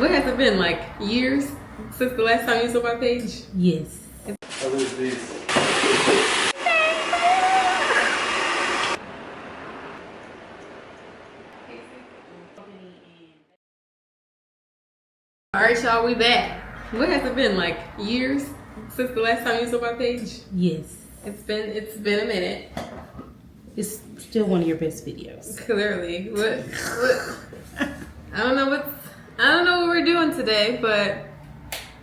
What has it been, like years since the last time you saw my page? Yes. I lose these. Alright y'all, we back. What has it been, like years since the last time you saw my page? Yes. It's been a minute. It's still one of your best videos. Clearly. What I don't know what we're doing today, but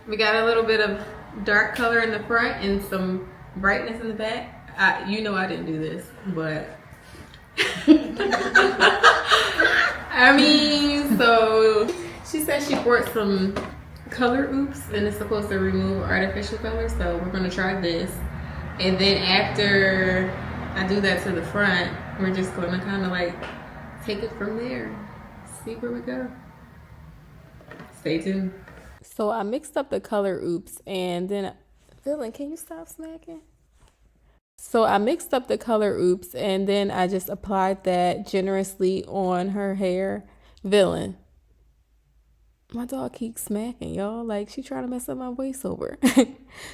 we got a little bit of dark color in the front and some brightness in the back. You know I didn't do this, but I mean, so she said she brought some color oops and it's supposed to remove artificial color, so we're gonna try this. And then after I do that to the front, we're just gonna kind of like take it from there. See where we go. Stay tuned. So I mixed up the color oops and then, Dylan, can you stop smacking? So I mixed up the color oops and then I just applied that generously on her hair. Villain. My dog keeps smacking, y'all. Like, she trying to mess up my voiceover.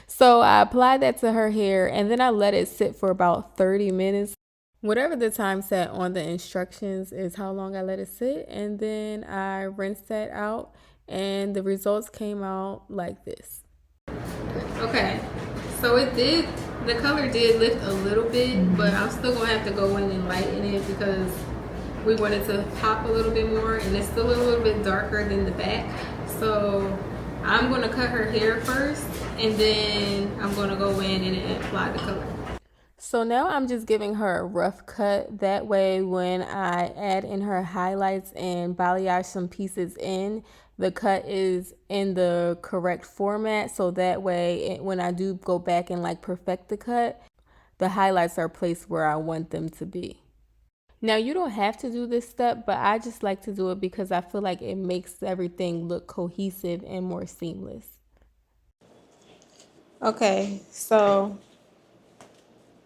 So I applied that to her hair and then I let it sit for about 30 minutes. Whatever the time set on the instructions is how long I let it sit. And then I rinsed that out and the results came out like this. Okay, so the color did lift a little bit, but I'm still gonna have to go in and lighten it because we want it to pop a little bit more, and it's still a little bit darker than the back. So I'm gonna cut her hair first and then I'm gonna go in and apply the color. So now I'm just giving her a rough cut. That way when I add in her highlights and balayage some pieces in, the cut is in the correct format. So that way when I do go back and like perfect the cut, the highlights are placed where I want them to be. Now you don't have to do this step, but I just like to do it because I feel like it makes everything look cohesive and more seamless. Okay, so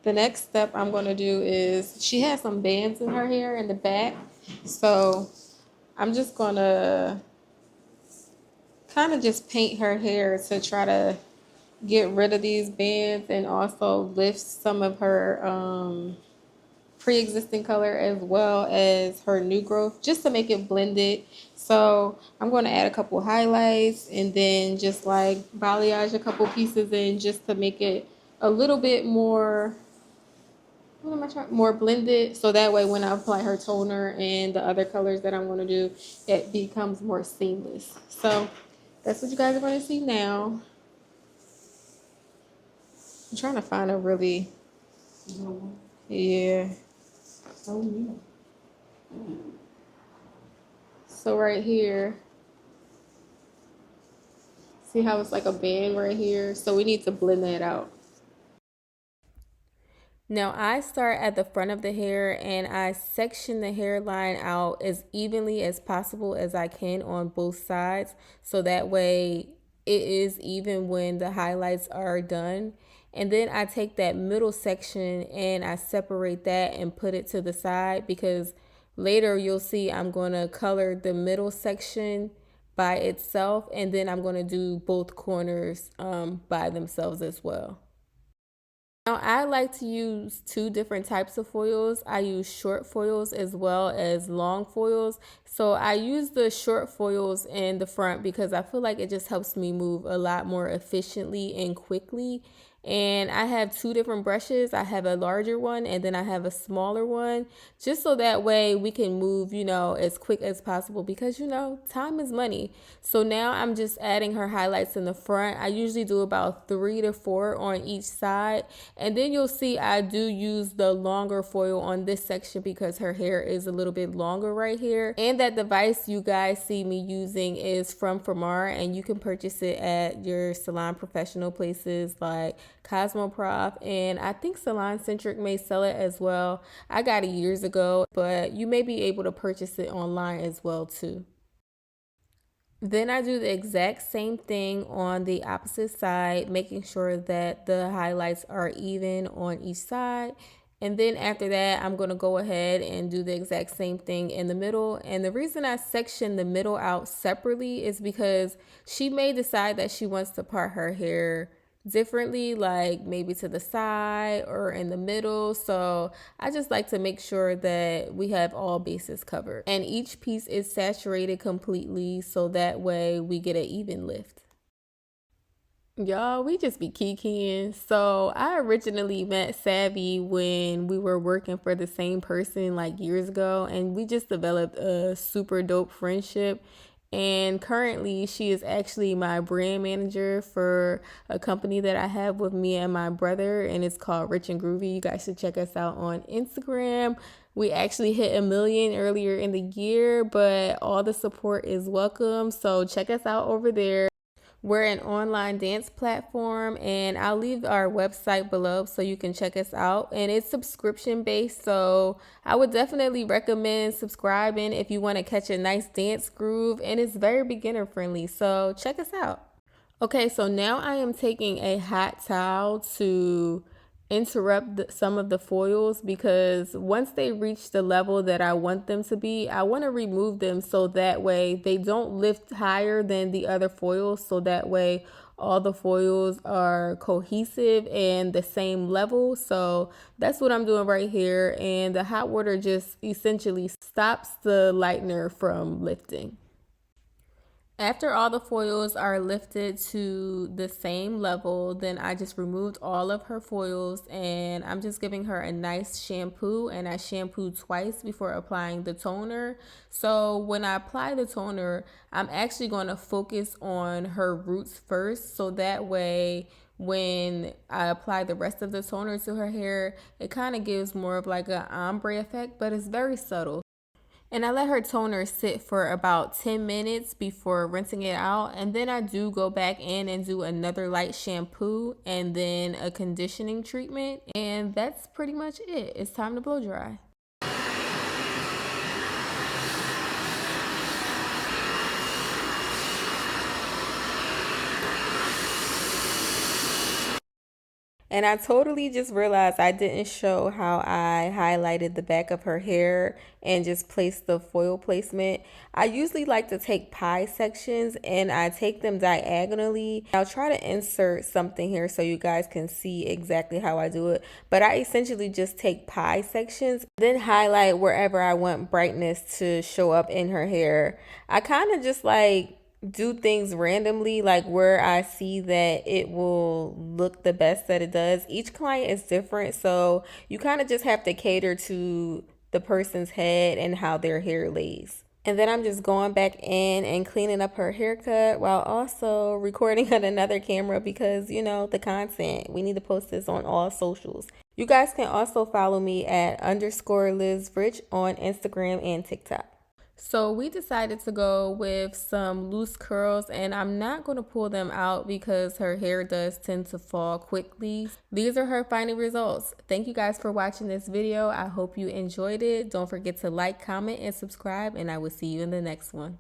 the next step I'm going to do is, she has some bands in her hair in the back. So I'm just going to kind of just paint her hair to try to get rid of these bands and also lift some of her pre-existing color as well as her new growth, just to make it blended. So I'm going to add a couple highlights and then just like balayage a couple pieces in just to make it a little bit more, more blended, so that way when I apply her toner and the other colors that I'm going to do, it becomes more seamless. So that's what you guys are going to see now. I'm trying to find a really, yeah. So right here, see how it's like a band right here? So we need to blend that out. Now I start at the front of the hair and I section the hairline out as evenly as possible as I can on both sides. So that way it is even when the highlights are done. And then I take that middle section and I separate that and put it to the side, because later you'll see I'm going to color the middle section by itself, and then I'm going to do both corners by themselves as well. Now I like to use two different types of foils. I use short foils as well as long foils. So I use the short foils in the front because I feel like it just helps me move a lot more efficiently and quickly. And I have two different brushes. I have a larger one and then I have a smaller one, just so that way we can move, as quick as possible, because, time is money. So now I'm just adding her highlights in the front. I usually do about 3 to 4 on each side. And then you'll see I do use the longer foil on this section because her hair is a little bit longer right here. And that device you guys see me using is from Famar, and you can purchase it at your salon professional places like Cosmoprof, and I think Salon Centric may sell it as well. I got it years ago, but you may be able to purchase it online as well too. Then I do the exact same thing on the opposite side, making sure that the highlights are even on each side. And then after that, I'm going to go ahead and do the exact same thing in the middle. And the reason I section the middle out separately is because she may decide that she wants to part her hair differently, like maybe to the side or in the middle. So I just like to make sure that we have all bases covered. And each piece is saturated completely so that way we get an even lift. Y'all, we just be kikiing. So I originally met Savvy when we were working for the same person like years ago, and we just developed a super dope friendship. And currently she is actually my brand manager for a company that I have with me and my brother, and it's called Rich and Groovy. You guys should check us out on Instagram. We actually hit 1 million earlier in the year, but all the support is welcome. So check us out over there. We're an online dance platform, and I'll leave our website below so you can check us out. And it's subscription based, so I would definitely recommend subscribing if you want to catch a nice dance groove. And it's very beginner friendly, so check us out. Okay, so now I am taking a hot towel to interrupt some of the foils, because once they reach the level that I want them to be, I want to remove them so that way they don't lift higher than the other foils, so that way all the foils are cohesive and the same level. So that's what I'm doing right here, and the hot water just essentially stops the lightener from lifting. After all the foils are lifted to the same level, then I just removed all of her foils, and I'm just giving her a nice shampoo, and I shampooed twice before applying the toner. So when I apply the toner, I'm actually going to focus on her roots first, so that way when I apply the rest of the toner to her hair, it kind of gives more of like an ombre effect, but it's very subtle. And I let her toner sit for about 10 minutes before rinsing it out. And then I do go back in and do another light shampoo and then a conditioning treatment. And that's pretty much it. It's time to blow dry. And I totally just realized I didn't show how I highlighted the back of her hair and just placed the foil placement. I usually like to take pie sections and I take them diagonally. I'll try to insert something here so you guys can see exactly how I do it. But I essentially just take pie sections, then highlight wherever I want brightness to show up in her hair. I kind of just like do things randomly, like where I see that it will look the best that it does. Each client is different, so you kind of just have to cater to the person's head and how their hair lays. And then I'm just going back in and cleaning up her haircut while also recording on another camera because, you know, the content. We need to post this on all socials. You guys can also follow me at _LizRich on Instagram and TikTok. So we decided to go with some loose curls, and I'm not going to pull them out because her hair does tend to fall quickly. These are her final results. Thank you guys for watching this video. I hope you enjoyed it. Don't forget to like, comment, and subscribe, and I will see you in the next one.